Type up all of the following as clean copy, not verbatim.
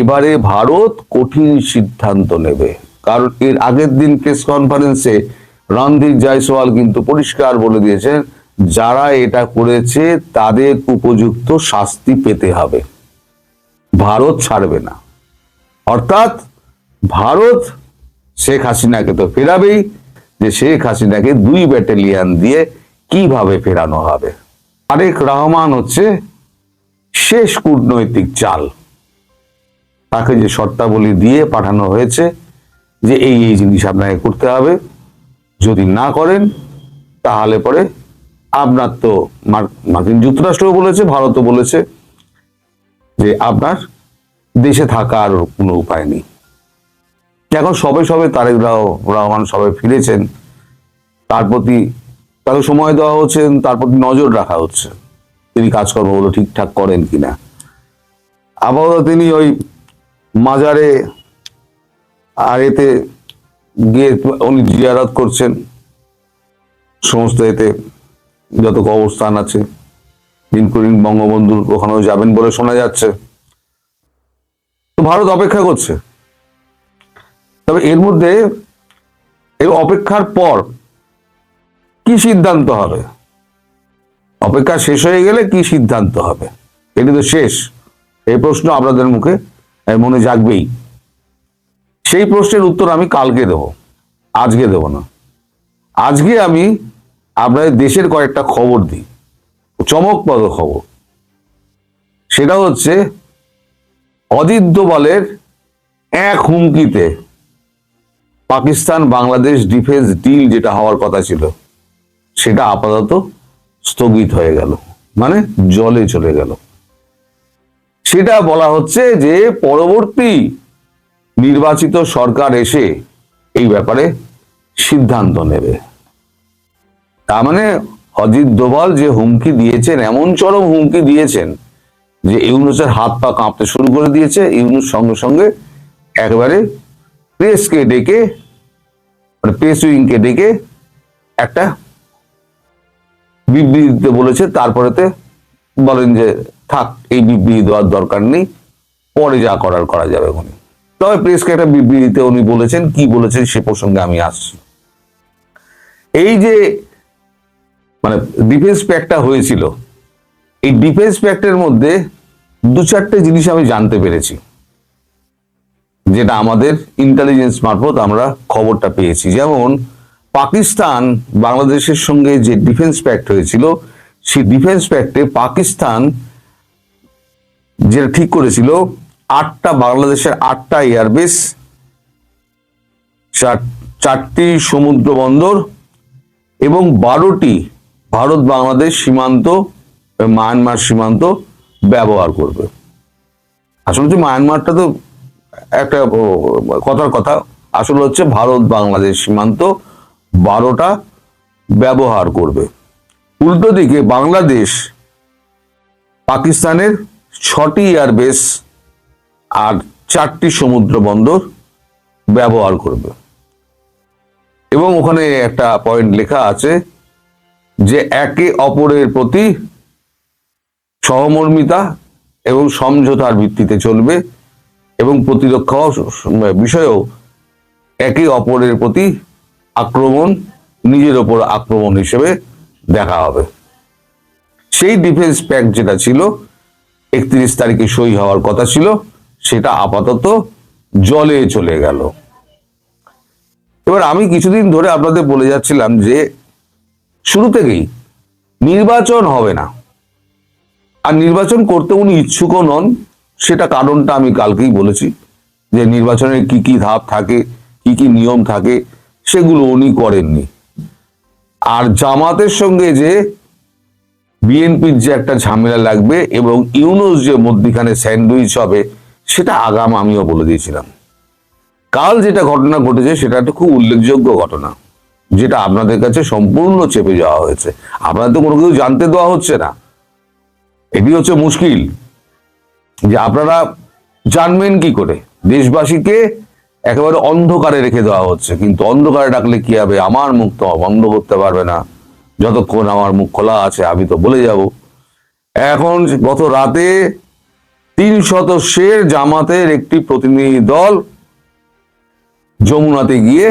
এবারে ভারত কঠিন সিদ্ধান্ত নেবে, কারণ এর আগের দিন প্রেস কনফারেন্সে রণধীর জয়সওয়াল কিন্তু পরিষ্কার বলে দিয়েছেন যারা এটা করেছে তাদের উপযুক্ত শাস্তি পেতে হবে, ভারত ছাড়বে না। অর্থাৎ ভারত শেখ হাসিনাকে তো ফেরাবেই, যে শেখ হাসিনাকে 2 ব্যাটালিয়ন দিয়ে কিভাবে ফেরানো হবে। তারেক রহমান হচ্ছে শেষ কূটনৈতিক চাল, তাকে যে শর্তাবলী দিয়ে পাঠানো হয়েছে যে এই এই জিনিস আপনাকে করতে হবে, যদি না করেন তাহলে পরে আপনার তো মার্কিন যুক্তরাষ্ট্রও বলেছে, ভারতও বলেছে যে আপনার দেশে থাকার কোনো উপায় নেই। এখন সবে সবে তারেক রহমান সবে ফিরেছেন, তার প্রতি তাকে সময় দেওয়া হচ্ছে, তার প্রতি নজর রাখা হচ্ছে তিনি কাজকর্মগুলো ঠিকঠাক করেন কিনা। আপাতত তিনি ওই মাজারে আর এতে গিয়ে উনি জিয়ারত করছেন, সমস্ত এতে যত কবরস্থান আছে, ইনক্লুডিং বঙ্গবন্ধুর ওখানেও যাবেন বলে শোনা যাচ্ছে। তো ভারত অপেক্ষা করছে, তবে এর মধ্যে এই অপেক্ষার পর কি সিদ্ধান্ত হবে, অপেক্ষা শেষ হয়ে গেলে কি সিদ্ধান্ত হবে, এটি তো শেষ। এই প্রশ্ন আপনাদের মুখে মনে জাগবেই। সেই প্রশ্নের উত্তর আমি কালকে দেব, আজকে দেব না। আজকে আমি আপনাদের দেশের কয়েকটা খবর দিই, চমকপ্রদ খবর। সেটা হচ্ছে অজিত দোভালের এক হুমকিতে পাকিস্তান বাংলাদেশ ডিফেন্স ডিল যেটা হওয়ার কথা ছিল সেটা আপাতত স্থগিত হয়ে গেল, মানে জলে চলে গেল। সেটা বলা হচ্ছে যে পরবর্তী নির্বাচিত সরকার এসে এই ব্যাপারে সিদ্ধান্ত নেবে। তার মানে অজিত দোভাল যে হুমকি দিয়েছেন, এমন চরম হুমকি দিয়েছেন যে ইউনূসের হাত পা কাঁপতে শুরু করে দিয়েছে। ইউনূস সঙ্গে সঙ্গে একেবারে প্রেসকে ডেকে, মানে প্রেস উইংকে ডেকে একটা বিবৃতি দিতে বলেছে। তারপরেতে বলেন যে থাক, এই বিবৃতি দেওয়ার দরকার নেই, পরে যা করার করা যাবে। উনি তবে প্রেসকে একটা বিবৃতিতে উনি বলেছেন, কি বলেছেন সে প্রসঙ্গে আমি আসছি। এই যে মানে ডিফেন্স প্যাক্টটা হয়েছিল, এই ডিফেন্স প্যাক্টের মধ্যে 2-4টে জিনিস আমি জানতে পেরেছি, যেটা আমাদের ইন্টেলিজেন্স মারফত আমরা খবরটা পেয়েছি। যেমন পাকিস্তান বাংলাদেশের সঙ্গে যে ডিফেন্স প্যাক্ট হয়েছিল, সেই ডিফেন্স প্যাক্টে পাকিস্তান যেটা ঠিক করেছিল, 8টা বাংলাদেশের 8টা এয়ারবেস, 4টি সমুদ্র বন্দর এবং 12টি ভারত বাংলাদেশ সীমান্ত, মায়ানমার সীমান্ত ব্যবহার করবে। আসলে হচ্ছে মায়ানমারটা তো একটা কথার কথা, আসলে হচ্ছে ভারত বাংলাদেশ সীমান্ত 12টা ব্যবহার করবে। উল্টো দিকে বাংলাদেশ পাকিস্তানের 6টি এয়ারবেস আর 4টি সমুদ্র বন্দর ব্যবহার করবে। এবং ওখানে একটা পয়েন্ট লেখা আছে যে একে অপরের প্রতি সহমর্মিতা এবং সমঝোতার ভিত্তিতে চলবে, এবং প্রতিরক্ষা বিষয়েও একে অপরের প্রতি আক্রমণ নিজের ওপর আক্রমণ হিসেবে দেখা হবে। সেই ডিফেন্স প্যাক্ট যেটা ছিল 31 তারিখে সই হওয়ার কথা ছিল, সেটা আপাতত জলে চলে গেল। এবার আমি কিছুদিন ধরে আপনাদের বলে যাচ্ছিলাম যে শুরু থেকেই নির্বাচন হবে না, আর নির্বাচন করতে উনি ইচ্ছুকও নন। সেটা কারণটা আমি কালকেই বলেছি, যে নির্বাচনের কি কি ধাপ থাকে, কি কি নিয়ম থাকে, সেগুলো উনি করেননি। আর জামাতের সঙ্গে যে বিএনপির যে একটা ঝামেলা লাগবে এবং ইউনূস যে মধ্যখানে স্যান্ডউইচ হবে, সেটা আগাম আমিও বলে দিয়েছিলাম। কাল যেটা ঘটনা ঘটেছে সেটা একটা খুব উল্লেখযোগ্য ঘটনা, যেটা আপনাদের কাছে সম্পূর্ণ চেপে যাওয়া হয়েছে। আপনাদের তো কোনো কিছু জানতে দেওয়া হচ্ছে না, এটি হচ্ছে মুশকিল, যে আপনারা জানবেন কি করে। দেশবাসীকে একেবারে অন্ধকারে রেখে দেওয়া হচ্ছে, কিন্তু অন্ধকারে ডাকলে কি হবে, আমার মুখ তো বন্ধ করতে পারবে না, যতক্ষণ আমার মুখ খোলা আছে আমি তো বলে যাব। এখন গত রাতে 3 সদস্যের জামাতের একটি প্রতিনিধি দল যমুনাতে গিয়ে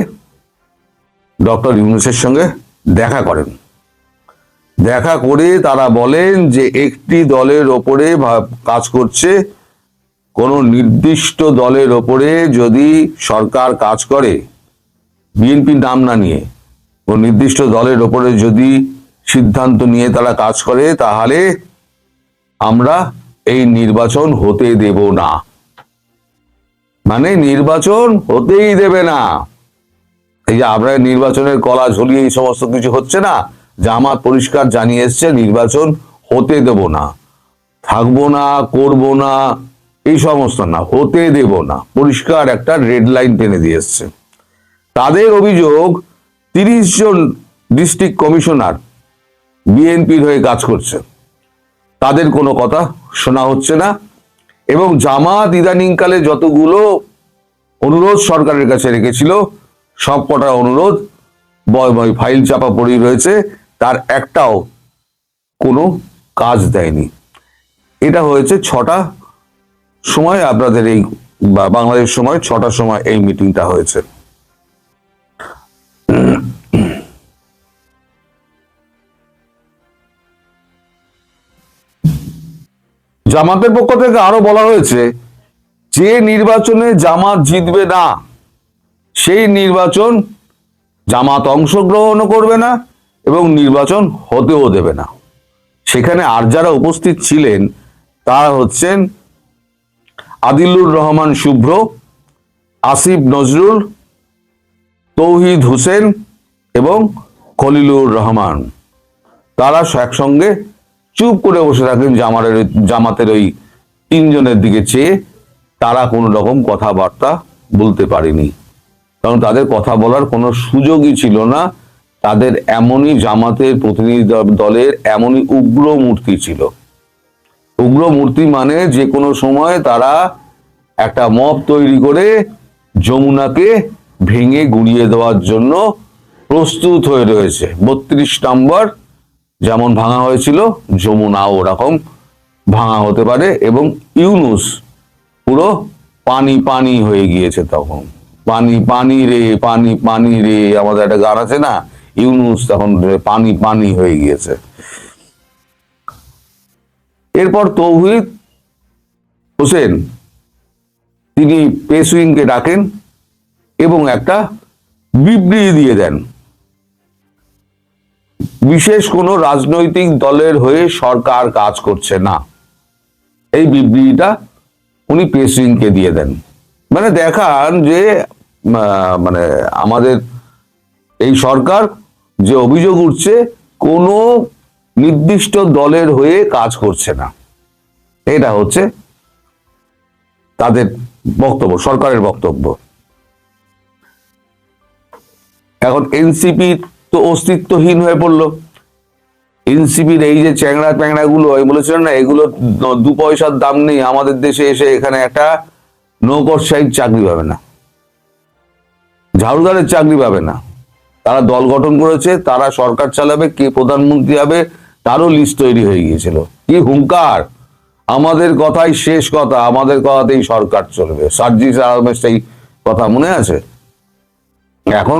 ডক্টর ইউনূসের সঙ্গে দেখা করেন। দেখা করে তারা বলেন যে একটি দলের ওপরে কাজ করছে, কোন নির্দিষ্ট দলের ওপরে যদি সরকার কাজ করে, বিএনপির নাম না নিয়ে কোন নির্দিষ্ট দলের ওপরে যদি সিদ্ধান্ত নিয়ে তারা কাজ করে, তাহলে আমরা এই নির্বাচন হতে দেব না। মানে নির্বাচন হতেই দেবে না। এই যে আমরা নির্বাচনের কলা ঝুলিয়ে এই সমস্ত কিছু হচ্ছে না, জামাত পরিষ্কার জানিয়ে এসছে নির্বাচন হতে দেব না, থাকবো না, করব না, এই সমস্ত না, হতে দেব না, পরিষ্কার একটা রেড লাইন টেনে দিয়ে এসছে। তাদের অভিযোগ 30 জন ডিস্ট্রিক্ট কমিশনার বিএনপির হয়ে কাজ করছে, তাদের কোনো কথা শোনা হচ্ছে না। এবং জামাত ইদানিংকালে যতগুলো অনুরোধ সরকারের কাছে রেখেছিল, সব কটা অনুরোধ ফাইল চাপা পড়ে রয়েছে, তার একটাও কোনো কাজ দেয়নি। এটা হয়েছে 6টা সময়, আপনাদের এই বাংলাদেশ সময় 6টার সময় এই মিটিংটা হয়েছে। জামাতের পক্ষ থেকে আরো বলা হয়েছে যে নির্বাচনে জামাত জিতবে না, সেই নির্বাচন জামাত অংশগ্রহণও করবে না এবং নির্বাচন হতেও দেবে না। সেখানে আর যারা উপস্থিত ছিলেন তারা হচ্ছেন আদিলুর রহমান শুভ্র, আসিফ নজরুল, তৌহিদ হোসেন এবং খলিলুর রহমান। তারা একসঙ্গে চুপ করে বসে থাকেন জামাতের ওই 3 জনের দিকে চেয়ে। তারা কোনো রকম কথাবার্তা বলতে পারেনি, কারণ তাদের কথা বলার কোনো সুযোগই ছিল না। তাদের এমনই জামাতের প্রতিনিধি দলের এমনই উগ্র মূর্তি ছিল। উগ্র মূর্তি মানে যে কোনো সময় তারা একটা মব তৈরি করে যমুনাকে ভেঙে গুড়িয়ে দেওয়ার জন্য প্রস্তুত হয়ে রয়েছে। 32 নম্বর যেমন ভাঙা হয়েছিল, যমুনাও ওরকম ভাঙা হতে পারে। এবং ইউনূস পুরো পানি পানি হয়ে গিয়েছে তখন। পানি পানি রে, পানি পানি রে, আমাদের একটা গান আছে না, ইউনূস তখন পানি পানি হয়ে গিয়েছে। এরপর তৌহিদ হোসেন তিনি প্রেস উইংকে ডাকেন এবং একটা বিবৃতি দিয়ে দেন, বিশেষ কোনো রাজনৈতিক দলের হয়ে সরকার কাজ করছে না। এই বিবৃতিটা উনি প্রেস উইংকে দিয়ে দেন, মানে দেখান যে মানে আমাদের এই সরকার যে অভিযোগ উঠছে কোনো নির্দিষ্ট দলের হয়ে কাজ করছে না। এটা হচ্ছে তাদের বক্তব্য, সরকারের বক্তব্য। এখন এনসিপি তো অস্তিত্বহীন হয়ে পড়লো। এনসিপির এই যে চ্যাংড়া প্যাংড়া গুলো বলেছিলেন না, এগুলো 2 পয়সার দাম নেই, আমাদের দেশে এসে এখানে একটা নৌকর সাইড চাকরি পাবে না, ঝাড়ুদারের চাকরি পাবে না। তারা দল গঠন করেছে, তারা সরকার চালাবে, কে প্রধানমন্ত্রী হবে তারও লিস্ট তৈরি হয়ে গিয়েছিল। কি হুঙ্কার, আমাদের কথাই শেষ কথা, আমাদের কথাতেই সরকার চলবে। সার্জিস আহমেদ সেই কথা মনে আছে? এখন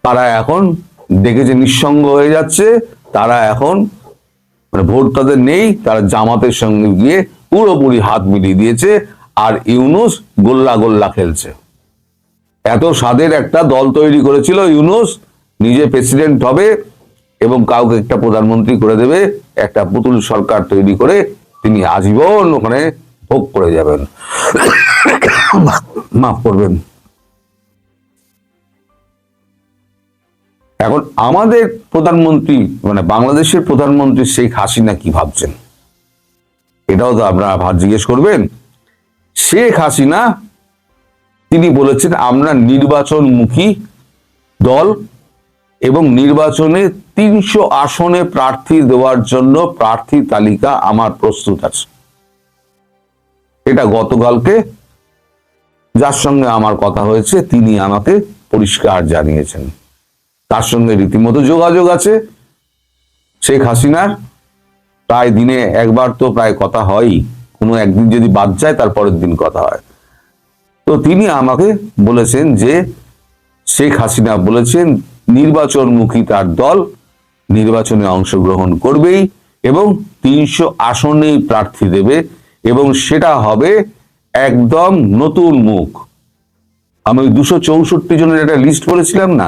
তারা এখন দেখেছে নিঃসঙ্গ হয়ে যাচ্ছে, তারা এখন মানে ভোট তাদের নেই, তারা জামাতের সঙ্গে গিয়ে পুরোপুরি হাত মিলিয়ে দিয়েছে। আর ইউনূস গোল্লা গোল্লা খেলছে। এত স্বাদের একটা দল তৈরি করেছিল ইউনূস, নিজে প্রেসিডেন্ট হবে এবং কাউকে একটা প্রধানমন্ত্রী করে দেবে, একটা পুতুল সরকার তৈরি করে তিনি আজীবন ওখানে ভোগ করে যাবেন। মাফ করবেন। এখন আমাদের প্রধানমন্ত্রী মানে বাংলাদেশের প্রধানমন্ত্রী শেখ হাসিনা কি ভাবছেন, এটাও তো আপনারা জিজ্ঞেস করবেন। শেখ হাসিনা তিনি বলেছেন আমরা নির্বাচনমুখী দল এবং নির্বাচনে 300 আসনে প্রার্থী দেওয়ার জন্য প্রার্থী তালিকা আমার প্রস্তুত আছে। এটা গতকালকে যার সঙ্গে আমার কথা হয়েছে তিনি আমাকে পরিষ্কার জানিয়েছেন। তার সঙ্গে রীতিমতো যোগাযোগ আছে শেখ হাসিনার, প্রায় দিনে একবার তো প্রায় কথা হয়ই, কোনো একদিন যদি বাদ যায় তার পরের দিন কথা হয়। তো তিনি আমাকে বলেছেন যে শেখ হাসিনা বলেছেন নির্বাচনমুখী তার দল নির্বাচনে অংশগ্রহণ করবেই এবং 300 আসনেই প্রার্থী দেবে এবং সেটা হবে একদম নতুন মুখ। আমি ওই 264 জনের একটা লিস্ট বলেছিলাম না,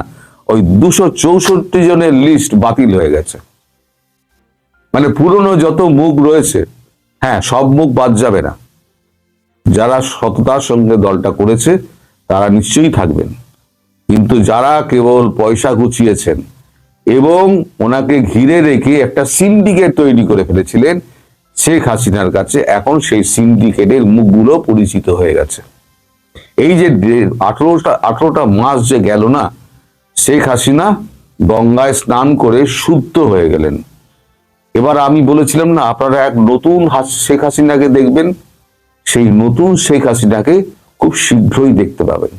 ওই 264 জনের লিস্ট বাতিল হয়ে গেছে। মানে পুরনো যত মুখ রয়েছে, হ্যাঁ সব মুখ বাদ যাবে না, যারা সততার সঙ্গে দলটা করেছে তারা নিশ্চয়ই থাকবেন, কিন্তু যারা কেবল পয়সা গুছিয়েছেন এবং ওনাকে ঘিরে রেখে একটা সিন্ডিকেট তৈরি করে ফেলেছিলেন শেখ হাসিনার কাছে, এখন সেই সিন্ডিকেটের মুখগুলো পরিচিত হয়ে গেছে। এই যে 18টা মাস যে গেল না, শেখ হাসিনা গঙ্গায় স্নান করে শুদ্ধ হয়ে গেলেন। এবার আমি বলেছিলাম না আপনারা এক নতুন শেখ হাসিনাকে দেখবেন, সেই নতুন শেখ হাসিনাকে খুব শীঘ্রই দেখতে পাবেন।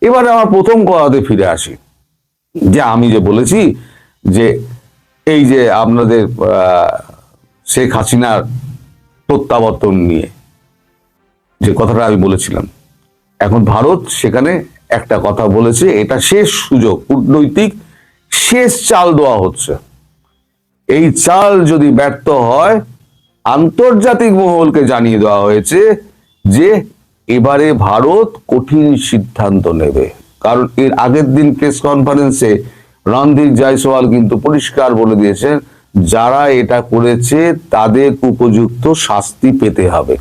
এবারে আমার প্রথম কথাতে ফিরে আসি, যে আমি যে বলেছি যে এই যে আপনাদের শেখ হাসিনার প্রত্যাবর্তন নিয়ে যে কথাটা আমি বলেছিলাম, এখন ভারত সেখানে একটা কথা বলেছে, এটা শেষ সুযোগ, কূটনৈতিক শেষ চাল দেওয়া হচ্ছে। এই চাল যদি ব্যর্থ হয়, আন্তর্জাতিক মহলকে জানিয়ে দেওয়া হয়েছে যে এবারে ভারত কঠিন সিদ্ধান্ত নেবে। কারণ এর আগের দিন প্রেস কনফারেন্সে রণধীর জয়সওয়াল কিন্তু পরিষ্কার বলে দিয়েছেন যারা এটা করেছে তাদের উপযুক্ত শাস্তি পেতে হবে।